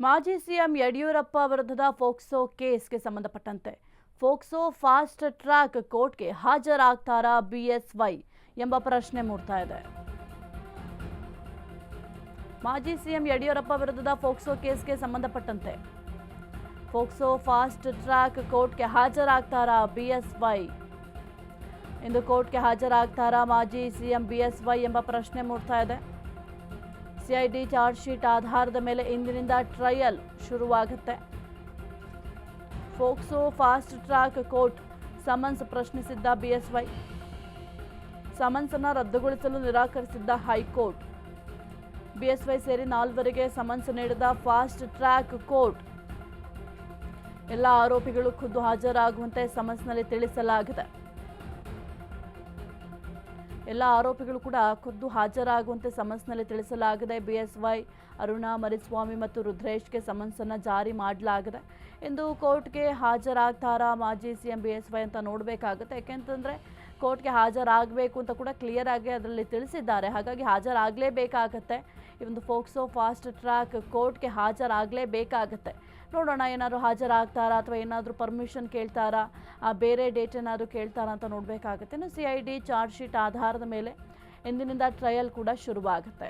ಮಾಜಿ ಸಿಎಂ ಯಡಿಯೂರಪ್ಪ ವಿರುದ್ಧದ ಫೋಕ್ಸೋ ಕೇಸ್ಗೆ ಸಂಬಂಧಪಟ್ಟಂತೆ ಫೋಕ್ಸೋ ಫಾಸ್ಟ್ ಟ್ರ್ಯಾಕ್ ಕೋರ್ಟ್ಗೆ ಹಾಜರಾಗ್ತಾರಾ ಬಿಎಸ್ವೈ ಎಂಬ ಪ್ರಶ್ನೆ ಮೂಡ್ತಾ ಇದೆ. ಮಾಜಿ ಸಿಎಂ ಯಡಿಯೂರಪ್ಪ ವಿರುದ್ಧದ ಫೋಕ್ಸೋ ಕೇಸ್ಗೆ ಸಂಬಂಧಪಟ್ಟಂತೆ ಫೋಕ್ಸೋ ಫಾಸ್ಟ್ ಟ್ರ್ಯಾಕ್ ಕೋರ್ಟ್ಗೆ ಹಾಜರಾಗ್ತಾರಾ ಬಿಎಸ್ವೈ? ಇಂದು ಕೋರ್ಟ್ಗೆ ಹಾಜರಾಗ್ತಾರಾ ಮಾಜಿ ಸಿಎಂ ಬಿಎಸ್ವೈ ಎಂಬ ಪ್ರಶ್ನೆ ಮೂಡ್ತಾ ಇದೆ. ಸಿಐಡಿ ಚಾರ್ಜ್ ಶೀಟ್ ಆಧಾರದ ಮೇಲೆ ಇಂದಿನಿಂದ ಟ್ರಯಲ್ ಶುರುವಾಗುತ್ತೆ. POCSO fast track court summons ಪ್ರಶ್ನಿಸಿದ್ದ ಬಿಎಸ್ವೈ, ಸಮನ್ಸ್ ಅನ್ನು ರದ್ದುಗೊಳಿಸಲು ನಿರಾಕರಿಸಿದ್ದ ಹೈಕೋರ್ಟ್. ಬಿಎಸ್ವೈ ಸೇರಿ 4 ಸಮನ್ಸ್ ನೀಡಿದ ಫಾಸ್ಟ್ ಟ್ರ್ಯಾಕ್ ಕೋರ್ಟ್ ಎಲ್ಲ ಆರೋಪಿಗಳು ಖುದ್ದು ಹಾಜರಾಗುವಂತೆ ಸಮನ್ಸ್ನಲ್ಲಿ ತಿಳಿಸಲಾಗಿದೆ. ಎಲ್ಲ ಆರೋಪಿಗಳು ಕೂಡ ಖುದ್ದು ಹಾಜರಾಗುವಂತೆ ಸಮನ್ಸ್ನಲ್ಲಿ ತಿಳಿಸಲಾಗಿದೆ. ಬಿಎಸ್ವೈ, ಅರುಣಾ ಮರಿಸ್ವಾಮಿ ಮತ್ತು ರುದ್ರೇಶ್ಗೆ ಸಮನ್ಸ್ ಅನ್ನು ಜಾರಿ ಮಾಡಲಾಗಿದೆ. ಇಂದು ಕೋರ್ಟ್ಗೆ ಹಾಜರಾಗ್ತಾರಾ ಮಾಜಿ ಸಿಎಂ ಬಿಎಸ್ವೈ ಅಂತ ನೋಡಬೇಕಾಗುತ್ತೆ. ಯಾಕೆಂತಂದ್ರೆ ಕೋರ್ಟ್ಗೆ ಹಾಜರಾಗಬೇಕು ಅಂತ ಕೂಡ ಕ್ಲಿಯರ್ ಆಗಿ ಅದರಲ್ಲಿ ತಿಳಿಸಿದ್ದಾರೆ. ಹಾಗಾಗಿ ಹಾಜರಾಗಲೇಬೇಕಾಗತ್ತೆ. ಈ ಒಂದು ಫೋಕ್ಸೋ ಫಾಸ್ಟ್ ಟ್ರ್ಯಾಕ್ ಕೋರ್ಟ್ಗೆ ಹಾಜರಾಗಲೇಬೇಕಾಗತ್ತೆ. ನೋಡೋಣ, ಏನಾದರೂ ಹಾಜರಾಗ್ತಾರಾ ಅಥವಾ ಏನಾದರೂ ಪರ್ಮಿಷನ್ ಕೇಳ್ತಾರಾ, ಬೇರೆ ಡೇಟ್ ಏನಾದರೂ ಕೇಳ್ತಾರಾ ಅಂತ ನೋಡಬೇಕಾಗುತ್ತೆ. ಇನ್ನು ಸಿಐಡಿ ಚಾರ್ಜ್ ಶೀಟ್ ಆಧಾರದ ಮೇಲೆ ಇಂದಿನಿಂದ ಟ್ರಯಲ್ ಕೂಡ ಶುರುವಾಗುತ್ತೆ.